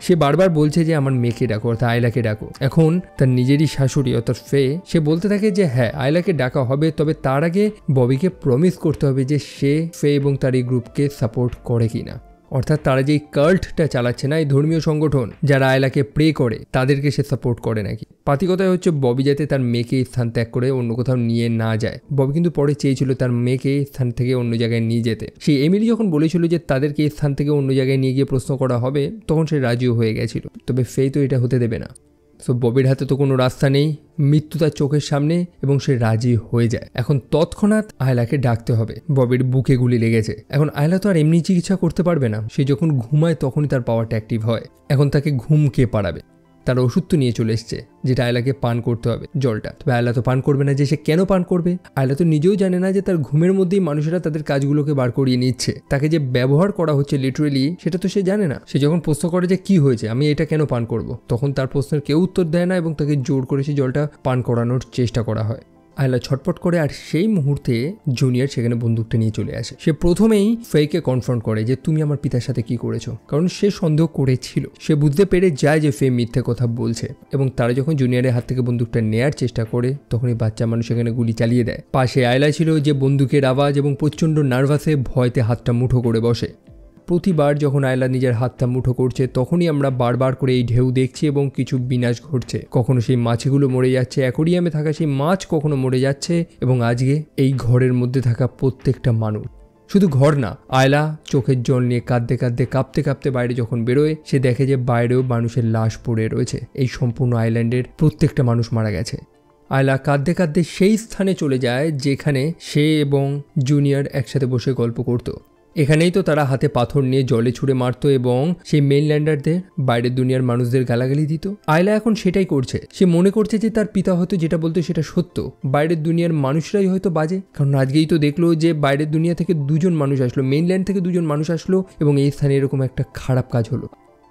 সে বারবার বলছে যে আমার মেয়েকে ডাকো, অর্থাৎ আয়লাকে ডাকো। এখন তার নিজেরই শাশুড়ি অর্থাৎ ফে, সে বলতে থাকে যে হ্যাঁ, আয়লাকে ডাকা হবে, তবে তার আগে ববিকে প্রমিস করতে হবে যে সে ফে এবং তার এই গ্রুপকে সাপোর্ট করে কিনা। অর্থাৎ তারা যে কাল্টটা চালাচ্ছে না, এই ধর্মীয় সংগঠন যারা আয়লাকে প্রে করে, তাদেরকে সে সাপোর্ট করে নাকি। পাতিকতায় হচ্ছে ববি যাতে তার মেয়েকে স্থান ত্যাগ করে অন্য কোথাও নিয়ে না যায়। ববি কিন্তু পরে চেয়েছিল তার মেয়েকে স্থান থেকে অন্য জায়গায় নিয়ে যেতে। সেই এমিলি যখন বলেছিল যে তাদেরকে স্থান থেকে অন্য জায়গায় নিয়ে গিয়ে প্রশ্ন করা হবে, তখন সে রাজিও হয়ে গেছিল। তবে ফে তো এটা হতে দেবে না। সো ববির হাতে তো কোনো রাস্তা নেই, মৃত্যু তার চোখের সামনে এবং সে রাজি হয়ে যায়। এখন তৎক্ষণাৎ আয়লাকে ডাকতে হবে। ববির বুকে গুলি লেগেছে। এখন আয়লা তো আর এমনি চিকিৎসা করতে পারবে না। সে যখন ঘুমায় তখনই তার পাওয়ারটা অ্যাক্টিভ হয়। এখন তাকে ঘুম কে পাড়াবে? তার ওষুধ তো নিয়ে চলে এসছে, যেটা আয়লাকে পান করতে হবে, জলটা। তবে আয়লা তো পান করবে না। যে সে কেন পান করবে? আয়লা তো নিজেও জানে না যে তার ঘুমের মধ্যেই মানুষেরা তাদের কাজগুলোকে বার করিয়ে নিচ্ছে। তাকে যে ব্যবহার করা হচ্ছে লিটারেলি, সেটা তো সে জানে না। সে যখন প্রশ্ন করে যে কি হয়েছে, আমি এটা কেন পান করব, তখন তার প্রশ্নের কেউ উত্তর দেয় না এবং তাকে জোর করে সে জলটা পান করানোর চেষ্টা করা হয়। আয়লা ছটপট করে, আর সেই মুহূর্তে জুনিয়র সেখানে বন্দুকটা নিয়ে চলে আসে। সে প্রথমেই ফেকে কনফ্রন্ট করে যে তুমি আমার পিতার সাথে কি করেছো, কারণ সে সন্দেহ করেছিল। সে বুঝতে পেরে যায় যে ফে মিথ্যে কথা বলছে এবং তারা যখন জুনিয়রের হাত থেকে বন্দুকটা নেয়ার চেষ্টা করে, তখনই বাচ্চা মানুষ সেখানে গুলি চালিয়ে দেয়। পাশে আয়লা ছিল, যে বন্দুকের আওয়াজ এবং প্রচন্ড নার্ভাসে ভয়তে হাতটা মুঠো করে বসে। প্রতিবার যখন আয়লা নিজের হাতটা মুঠো করছে তখনই আমরা বারবার করে এই ঢেউ দেখছি এবং কিছু বিনাশ ঘটছে। কখনো সেই মাছগুলো মরে যাচ্ছে, অ্যাকোরিয়ামে থাকা সেই মাছ কখনো মরে যাচ্ছে, এবং আজকে এই ঘরের মধ্যে থাকা প্রত্যেকটা মানুষ, শুধু ঘর না, আয়লা চোখের জল নিয়ে কাঁদতে কাঁদতে কাঁপতে কাঁপতে বাইরে যখন বেরোয় সে দেখে যে বাইরেও মানুষের লাশ পড়ে রয়েছে। এই সম্পূর্ণ আইল্যান্ডের প্রত্যেকটা মানুষ মারা গেছে। আয়লা কাঁদতে কাঁদতে সেই স্থানে চলে যায় যেখানে সে এবং জুনিয়র একসাথে বসে গল্প করত। এখানেই তো তারা হাতে পাথর নিয়ে জলে ছুঁড়ে মারত এবং সেই মেইনল্যান্ডারদের, বাইরের দুনিয়ার মানুষদের গালাগালি দিত। আয়লা এখন সেটাই করছে। সে মনে করছে যে তার পিতা হয়তো যেটা বলতো সেটা সত্য, বাইরের দুনিয়ার মানুষরাই হয়তো বাজে। কারণ আজকেই তো দেখলো যে বাইরের দুনিয়া থেকে দুজন মানুষ আসলো, মেইনল্যান্ড থেকে দুজন মানুষ আসলো এবং এই স্থানে এরকম একটা খারাপ কাজ হলো।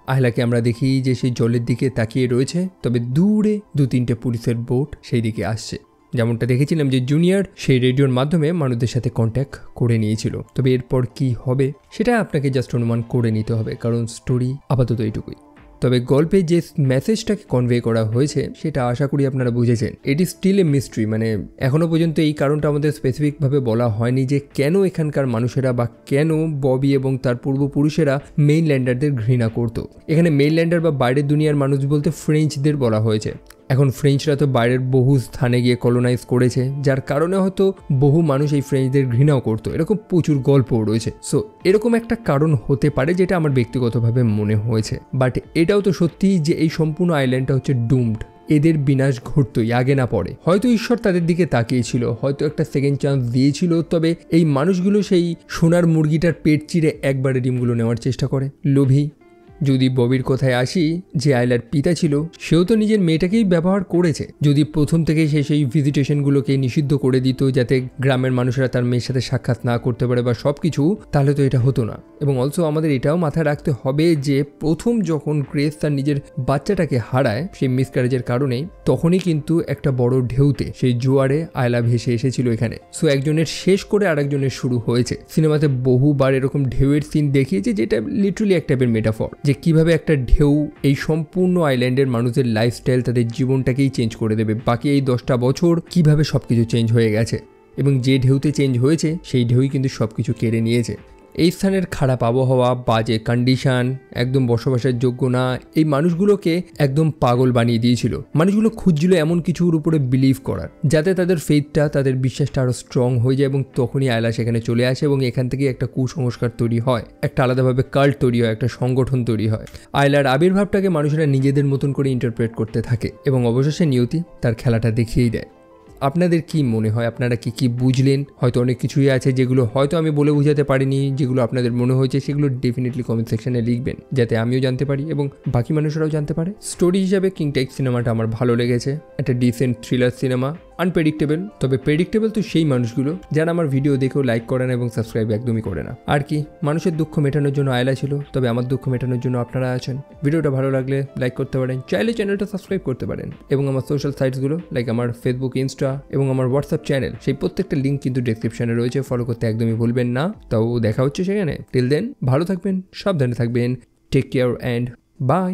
আয়লাকে আমরা দেখি যে সেই জলের দিকে তাকিয়ে রয়েছে, তবে দূরে 2-3টে পুলিশের বোট সেই দিকে আসছে। যেমনটা দেখেছিলাম যে জুনিয়র সেই রেডিওর মাধ্যমে মানুষদের সাথে কন্ট্যাক্ট করে নিয়েছিল। তবে এরপর কি হবে সেটা আপনাকে জাস্ট অনুমান করে নিতে হবে, কারণ স্টোরি আপাতত এইটুকুই। তবে গল্পে যে মেসেজটাকে কনভে করা হয়েছে সেটা আশা করি আপনারা বুঝেছেন। এটি স্টিল এ মিস্ট্রি, মানে এখনও পর্যন্ত এই কারণটা আমাদের স্পেসিফিকভাবে বলা হয়নি যে কেন এখানকার মানুষেরা বা কেন ববি এবং তার পূর্বপুরুষেরা মেইনল্যান্ডারদের ঘৃণা করতো। এখানে মেইনল্যান্ডার বা বাইরের দুনিয়ার মানুষ বলতে ফ্রেঞ্চদের বলা হয়েছে। এখন ফ্রেঞ্চরা তো বাইরের বহু স্থানে গিয়ে কলোনাইজ করেছে, যার কারণে হয়তো বহু মানুষ এই ফ্রেঞ্চদের ঘৃণাও করতো। এরকম প্রচুর গল্পও রয়েছে। সো এরকম একটা কারণ হতে পারে যেটা আমার ব্যক্তিগতভাবে মনে হয়েছে। বাট এটাও তো সত্যি যে এই সম্পূর্ণ আইল্যান্ডটা হচ্ছে ডুমড, এদের বিনাশ ঘটতোই আগে না পরে। হয়তো ঈশ্বর তাদের দিকে তাকিয়েছিল, হয়তো একটা সেকেন্ড চান্স দিয়েছিল, তবে এই মানুষগুলো সেই সোনার মুরগিটার পেট চিরে একবারে ডিমগুলো নেওয়ার চেষ্টা করে। লোভী। যদি ববির কথায় আসি, যে আয়লার পিতা ছিল সেও তো নিজের মেয়েটাকেই ব্যবহার করেছে। যদি প্রথম থেকেই সে সেই ভিজিটেশনগুলোকে নিষিদ্ধ করে দিত যাতে গ্রামের মানুষেরা তার মেয়ের সাথে সাক্ষাৎ না করতে পারে বা সব কিছু, তাহলে তো এটা হতো না। এবং অলসো আমাদের এটাও মাথায় রাখতে হবে যে প্রথম যখন গ্রেস তার নিজের বাচ্চাটাকে হারায় সেই মিসক্যারেজের কারণেই, তখনই কিন্তু একটা বড় ঢেউতে সেই জোয়ারে আয়লা ভেসে এসেছিল এখানে। সো একজনের শেষ করে আরেকজনের শুরু হয়েছে। সিনেমাতে বহুবার এরকম ঢেউয়ের সিন দেখিয়েছে যেটা লিটারালি এক টাইপের মেটাফর, যে কিভাবে একটা ঢেউ এই সম্পূর্ণ আইল্যান্ডের মানুষের লাইফস্টাইল, তাদের জীবনটাকেই চেঞ্জ করে দেবে। বাকি এই 10টা বছর কিভাবে সবকিছু চেঞ্জ হয়ে গেছে, এবং যে ঢেউতে চেঞ্জ হয়েছে সেই ঢেউই কিন্তু সবকিছু কেড়ে নিয়েছে। এই স্থানের খারাপ আবহাওয়া, বাজে কন্ডিশন, একদম বসবাসের যোগ্য না, এই মানুষগুলোকে একদম পাগল বানিয়ে দিয়েছিল। মানুষগুলো খুঁজছিল এমন কিছুর উপরে বিলিভ করার যাতে তাদের ফেথটা, তাদের বিশ্বাসটা আরও স্ট্রং হয়ে যায়, এবং তখনই আয়লা সেখানে চলে আসে এবং এখান থেকে একটা কুসংস্কার তৈরি হয়, একটা আলাদাভাবে কাল্ট তৈরি হয়, একটা সংগঠন তৈরি হয়। আয়লার আবির্ভাবটাকে মানুষেরা নিজেদের মতন করে ইন্টারপ্রেট করতে থাকে এবং অবশেষে নিয়তি তার খেলাটা দেখিয়েই দেয়। আপনাদের কি মনে হয়, আপনারা কি বুঝলেন? হয়তো অনেক কিছুই আছে যেগুলো হয়তো আমি বলে বোঝাতে পারিনি, যেগুলো আপনাদের মনে হয়েছে সেগুলো ডেফিনেটলি কমেন্ট সেকশনে লিখবেন যাতে আমিও জানতে পারি এবং বাকি মানুষরাও জানতে পারে। স্টোরি হিসাবে কিং টাইগ সিনেমাটা আমার ভালো লেগেছে। একটা ডিসেন্ট থ্রিলার সিনেমা, আনপ্রেডিক্টেবল। তবে প্রেডিক্টেবল তো সেই মানুষগুলো যারা আমার ভিডিও দেখেও লাইক করে না এবং সাবস্ক্রাইব একদমই করে না। আর কি, মানুষের দুঃখ মেটানোর জন্য আয়লা ছিল, তবে আমার দুঃখ মেটানোর জন্য আপনারা আছেন। ভিডিওটা ভালো লাগলে লাইক করতে পারেন, চাইলে চ্যানেলটা সাবস্ক্রাইব করতে পারেন, এবং আমার সোশ্যাল সাইটসগুলো লাইক আমার ফেসবুক, ইনস্টা এবং আমার হোয়াটসঅ্যাপ চ্যানেল, সেই প্রত্যেকটা লিঙ্ক কিন্তু ডেসক্রিপশনে রয়েছে, ফলো করতে একদমই ভুলবেন না। তাও দেখা হচ্ছে সেখানে। টিল দেন ভালো থাকবেন, সাবধানে থাকবেন, টেক কেয়ার অ্যান্ড বাই।